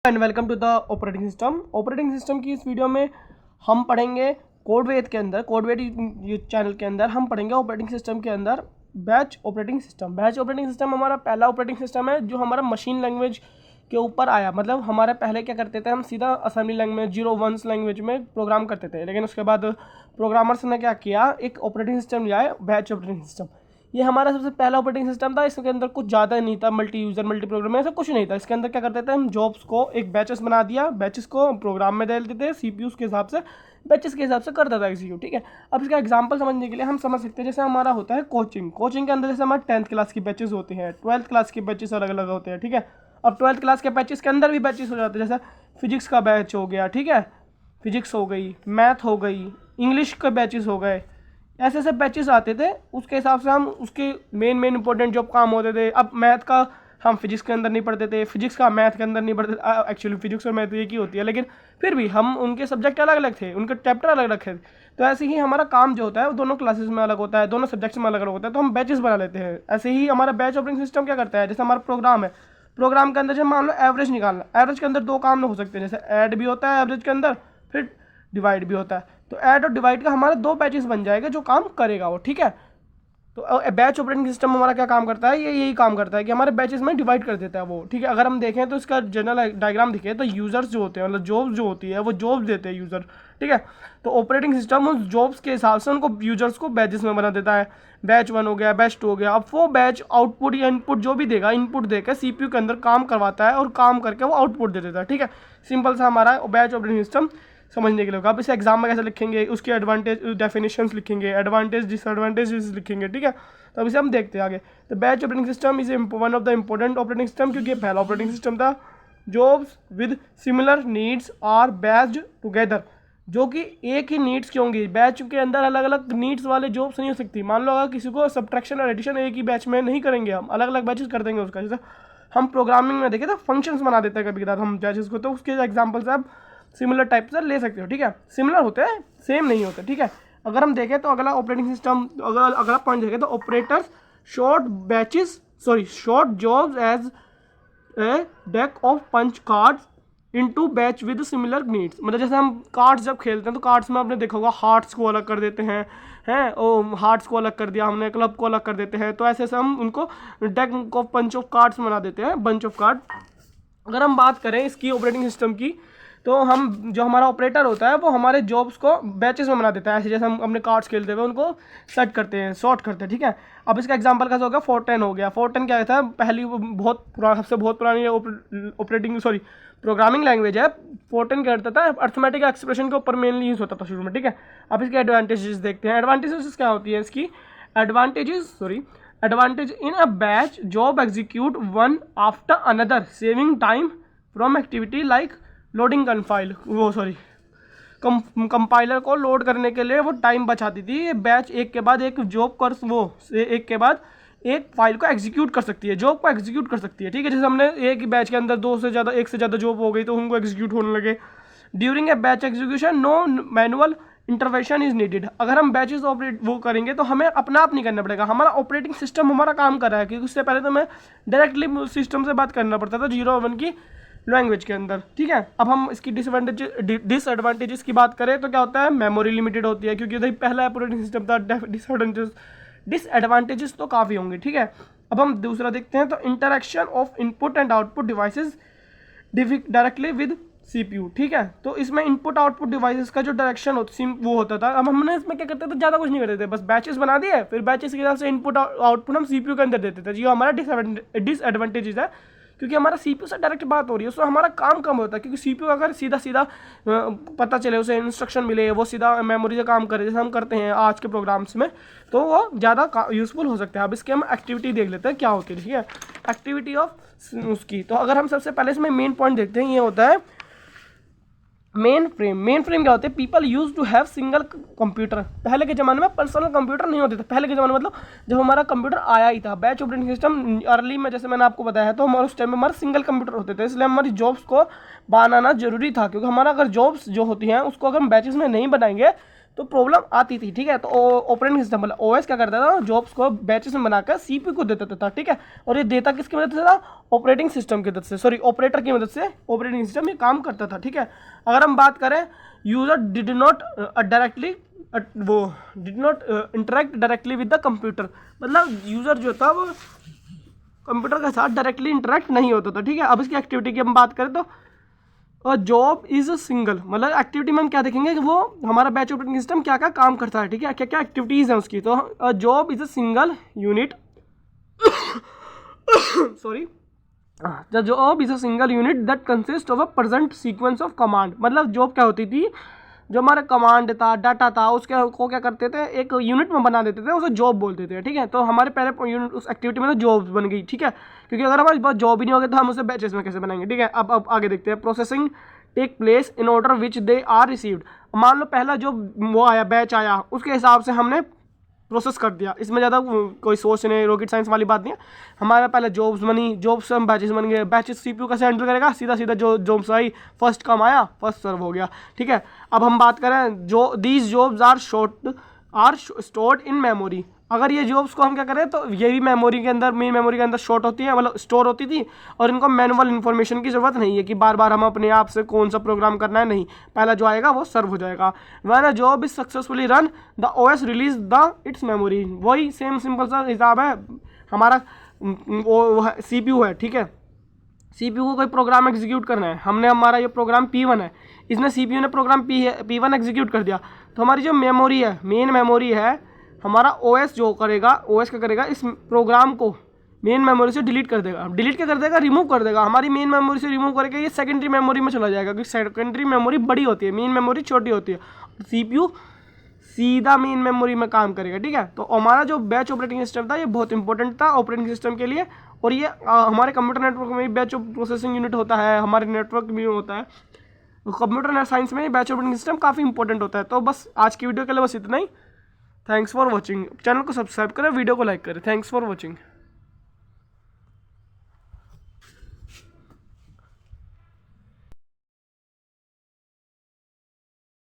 And welcome to the operating system. ऑपरेटिंग सिस्टम की इस वीडियो में हम पढ़ेंगे कोडवेद के अंदर, कोडवेद चैनल के अंदर हम पढ़ेंगे ऑपरेटिंग सिस्टम के अंदर batch operating system. Batch operating system हमारा पहला ऑपरेटिंग सिस्टम है जो हमारा मशीन लैंग्वेज के ऊपर आया। मतलब हमारे पहले क्या करते थे, हम सीधा असेंबली लैंग्वेज 0 1 लैंग्वेज में प्रोग्राम करते थे, लेकिन उसके बाद प्रोग्रामर्स ने क्या किया, एक ऑपरेटिंग सिस्टम लिया है बैच ऑपरेटिंग सिस्टम। ये हमारा सबसे पहला ऑपरेटिंग सिस्टम था। इसके अंदर कुछ ज़्यादा नहीं था, मल्टी यूज़र मल्टी प्रोग्राम ऐसा कुछ नहीं था। इसके अंदर क्या करते थे, हम जॉब्स को एक बैचेस बना दिया, बैचेस को प्रोग्राम में दे देते थे, सीपीयूज़ के हिसाब से बैचेस के हिसाब से करता था एग्जीक्यूट। ठीक है, अब इसका एग्जांपल समझने के लिए हम समझ सकते हैं, जैसे हमारा होता है कोचिंग। कोचिंग के अंदर जैसे हमारे 10th क्लास की बैचेस होते हैं, 12th क्लास के बैचेस अलग अलग होते हैं। ठीक है, अब 12th क्लास के बैचेस के अंदर भी बैचेस हो जाते हैं, जैसे फिजिक्स का बैच हो गया, ठीक है, फिजिक्स हो गई, मैथ हो गई, इंग्लिश के बैचेस हो गए, ऐसे ऐसे बैचेस आते थे। उसके हिसाब से हम उसके मेन इंपॉर्टेंट जो काम होते थे, अब मैथ का हम फिजिक्स के अंदर नहीं पढ़ते थे, फिजिक्स का मैथ के अंदर नहीं पढ़ते थे। एक्चुअली फिजिक्स और मैथ एक ही होती है, लेकिन फिर भी हम उनके सब्जेक्ट अलग अलग थे, उनके चैप्टर अलग अलग थे। तो ऐसे ही हमारा काम जो होता है वो दोनों क्लासेस में अलग होता है, दोनों सब्जेक्ट्स में अलग अलग होता है, तो हम बैचेस बना लेते हैं। ऐसे ही हमारा बैच ऑपरेटिंग सिस्टम क्या करता है, जैसे हमारा प्रोग्राम है, प्रोग्राम के अंदर जब मान लो एवरेज निकालना, एवरेज के अंदर दो काम हो सकते हैं, जैसे ऐड भी होता है एवरेज के अंदर, फिर डिवाइड भी होता है। तो ऐड और डिवाइड का हमारे दो बैचेस बन जाएगा जो काम करेगा वो। ठीक है, तो बैच ऑपरेटिंग सिस्टम हमारा क्या काम करता है, ये यही काम करता है कि हमारे बैचेस में डिवाइड कर देता है वो। ठीक है, अगर हम देखें तो इसका जनरल डायग्राम दिखे तो यूजर्स जो होते हैं, मतलब जॉब्स जो होती है वो जॉब्स देते हैं यूजर। ठीक है, तो ऑपरेटिंग सिस्टम उस जॉब्स के हिसाब से उनको यूजर्स को बैचेस में बना देता है। बैच 1 हो गया, बैच 2 हो गया। अब वो बैच आउटपुट या इनपुट जो भी देगा, इनपुट देकर सीपीयू के अंदर काम करवाता है और काम करके वो आउटपुट दे देता है। ठीक है, सिंपल सा हमारा बैच ऑपरेटिंग सिस्टम समझने के लिए होगा। अब इसे एग्जाम में कैसे लिखेंगे, उसके एडवांटेज डेफिनेशंस लिखेंगे, एडवांटेज डिसएडवांटेजेस लिखेंगे। ठीक है, तो अब इसे हम देखते हैं आगे। तो batch operating system is one of the important operating system, क्योंकि ये पहला ऑपरेटिंग सिस्टम था। Jobs with similar needs are batched together, जो कि एक ही नीड्स की होंगी। बैच के अंदर अलग अलग नीड्स वाले जॉब्स नहीं हो सकती। मान लो अगर किसी को सब्ट्रैक्शन और एडिशन एक ही बैच में नहीं करेंगे, हम अलग अलग बैचेस कर देंगे उसका। जैसे हम प्रोग्रामिंग में देखें तो फंक्शंस बना देते हैं कभी कभार हम बैचेस को, तो उसके एग्जाम्पल से आप सिमिलर टाइप से ले सकते हो। ठीक है, सिमिलर होते हैं, सेम नहीं होते। ठीक है, अगर हम देखें तो अगला ऑपरेटिंग सिस्टम, अगला पॉइंट देखें तो operators short batches short jobs as a deck of punch cards into batch with similar needs. मतलब जैसे हम कार्ड्स जब खेलते हैं तो कार्ड्स में आपने देखा होगा हार्ट्स को अलग कर देते हैं, हार्ट्स को अलग कर दिया हमने, क्लब को अलग कर देते हैं। तो ऐसे हम उनको deck of punch of cards बना देते हैं, बंच ऑफ कार्ड। अगर हम बात करें इसकी ऑपरेटिंग सिस्टम की, तो हम जो हमारा ऑपरेटर होता है वो हमारे जॉब्स को बैचेस में बना देता है। ऐसे जैसे हम अपने कार्ड्स खेलते हुए उनको सेट करते हैं, सॉर्ट करते हैं। ठीक है, अब इसका एग्जांपल कैसा हो गया, फोर्टेन हो गया। फोर्टेन क्या था, पहली बहुत पुराना, सबसे बहुत पुरानी प्रोग्रामिंग लैंग्वेज है। फोर्टेन क्या करता था, अर्थमेटिक एक्सप्रेशन के ऊपर मेनली यूज़ होता था शुरू में। ठीक है, अब इसके एडवांटेजेस देखते हैं। एडवांटेजेस क्या होती है इसकी, advantage in a batch job execute one after another, saving time from activity like loading compiler को लोड करने के लिए वो टाइम बचाती थी। ये बैच एक के बाद एक जॉब कर, वो एक के बाद एक फाइल को एग्जीक्यूट कर सकती है, जॉब को एग्जीक्यूट कर सकती है। ठीक है, जैसे हमने एक ही बैच के अंदर एक से ज़्यादा जॉब हो गई तो उनको एग्जीक्यूट होने लगे। During a batch execution no manual intervention is needed. अगर हम बैचेस ऑपरेट वो करेंगे तो हमें अपना आप नहीं करना पड़ेगा, हमारा ऑपरेटिंग सिस्टम हमारा काम कर रहा है। क्योंकि उससे पहले तो हमें डायरेक्टली सिस्टम से बात करना पड़ता था 0 1 की लैंग्वेज के अंदर। ठीक है, अब हम इसकी डिसएडवांटेजेस की बात करें तो क्या होता है, मेमोरी लिमिटेड होती है, क्योंकि वही पहला ऑपरेटिंग सिस्टम था। डिसएडवांटेजेस तो काफ़ी होंगे। ठीक है, अब हम दूसरा देखते हैं, तो interaction of input and output devices directly with CPU. ठीक है, तो इसमें इनपुट आउटपुट डिवाइसेस का जो डायरेक्शन वो होता था। अब हमने इसमें क्या करते थे, ज़्यादा कुछ नहीं करते थे, बस बैचेस बना दिए, फिर बैचेस के हिसाब से इनपुट आउटपुट हम सीपीयू के अंदर देते थे। ये हमारा डिसएडवांटेजेस है, क्योंकि हमारा सीपीयू से डायरेक्ट बात हो रही है, उससे हमारा काम कम होता है। क्योंकि सीपीयू अगर सीधा सीधा पता चले, उसे इंस्ट्रक्शन मिले, वो सीधा मेमोरी से काम करे जैसे हम करते हैं आज के प्रोग्राम्स में, तो वो ज़्यादा यूज़फुल हो सकता है। अब इसके हम एक्टिविटी देख लेते हैं क्या होती है। ठीक है, एक्टिविटी ऑफ उसकी, तो अगर हम सबसे पहले इसमें मेन पॉइंट देखते हैं, ये होता है मेन फ्रेम क्या होते हैं, people use to have single computer. पहले के ज़माने में पर्सनल कंप्यूटर नहीं होते थे। पहले के ज़माने मतलब जब हमारा कंप्यूटर आया ही था, बैच ऑपरेटिंग सिस्टम अर्ली में जैसे मैंने आपको बताया, तो हमारे उस टाइम में हमारे सिंगल कंप्यूटर होते थे, इसलिए हमारी जॉब्स को बनाना जरूरी था। क्योंकि हमारा अगर जॉब्स जो होती हैं उसको अगर हम बैचेस में नहीं बनाएंगे तो प्रॉब्लम आती थी, ठीक है। तो ऑपरेटिंग सिस्टम मतलब ओएस क्या करता था, जॉब्स को बैचेस में बनाकर सीपीयू को दे देता था, ठीक है। और ये देता किसकी मदद से था, ऑपरेटिंग सिस्टम की मदद से, सॉरी ऑपरेटर की मदद से ऑपरेटिंग सिस्टम ये काम करता था, ठीक है। अगर हम बात करें user did not directly interact directly with the computer, मतलब यूजर जो था वो कंप्यूटर के साथ डायरेक्टली इंटरेक्ट नहीं होता था, ठीक है। अब इसकी एक्टिविटी की हम बात करें तो जॉब इज सिंगल, मतलब एक्टिविटी में हम क्या देखेंगे कि वो हमारा बैच ऑपरेटिंग सिस्टम क्या क्या काम करता है, ठीक है, क्या क्या एक्टिविटीज़ हैं उसकी। तो job is a single unit sorry the job is a single unit that consist of a present sequence of command, मतलब जॉब क्या होती थी, जो हमारा कमांड था, डाटा था, उसके को क्या करते थे, एक यूनिट में बना देते थे, उसे जॉब बोलते थे, ठीक है। तो हमारे पहले यूनिट उस एक्टिविटी में तो जॉब बन गई, ठीक है, क्योंकि अगर हमारे पास जॉब ही नहीं होगी तो हम उसे बैचेस में कैसे बनाएंगे, ठीक है। अब आगे देखते हैं। Processing take place in order which they are received, मान लो पहला जो वो आया बैच आया उसके हिसाब से हमने प्रोसेस कर दिया, इसमें ज़्यादा कोई सोच नहीं, रॉकेट साइंस वाली बात नहीं है। हमारे पहले जॉब्स बनी, जॉब्स से हम बैचेस बन गए, बैचेस सीपीयू कैसे हैंडल करेगा, सीधा सीधा जो जॉब्स आई फर्स्ट कम आया फर्स्ट सर्व हो गया, ठीक है। अब हम बात करें जो these jobs are stored in memory, अगर ये जॉब्स को हम क्या करें तो ये भी मेमोरी के अंदर, मेन मेमोरी के अंदर शॉर्ट होती है, मतलब स्टोर होती थी, और इनको मैनुअल इन्फॉर्मेशन की ज़रूरत नहीं है कि बार बार हम अपने आप से कौन सा प्रोग्राम करना है, नहीं, पहला जो आएगा वो सर्व हो जाएगा। When a job is successfully run the OS release the it's memory, वही सेम सिंपल सा हिसाब है, हमारा वो CPU है, ठीक है। CPU को कोई प्रोग्राम एग्जीक्यूट करना है, हमने हमारा ये प्रोग्राम P1 है, इसने CPU ने प्रोग्राम P1 एग्जीक्यूट कर दिया, तो हमारी जो मेमोरी है, मेन मेमोरी है, हमारा OS जो करेगा, OS क्या करेगा, इस प्रोग्राम को मेन मेमोरी से डिलीट कर देगा, डिलीट क्या कर देगा, रिमूव कर देगा, हमारी मेन मेमोरी से रिमूव करके ये सेकेंडरी मेमोरी में चला जाएगा, क्योंकि सेकेंडरी मेमोरी बड़ी होती है, मेन मेमोरी छोटी होती है, CPU सीधा मेन मेमोरी में काम करेगा, ठीक है। तो हमारा जो बैच ऑपरेटिंग सिस्टम था ये बहुत इंपॉर्टेंट था ऑपरेटिंग सिस्टम के लिए, और ये हमारे कंप्यूटर नेटवर्क में भी बैच प्रोसेसिंग यूनिट होता है, हमारे नेटवर्क में होता है, कंप्यूटर साइंस में बैच ऑपरेटिंग सिस्टम काफ़ी इंपॉर्टेंट होता है। तो बस आज की वीडियो के लिए बस इतना ही। थैंक्स फॉर वॉचिंग, चैनल को सब्सक्राइब करें, वीडियो को लाइक करें। Thanks for watching.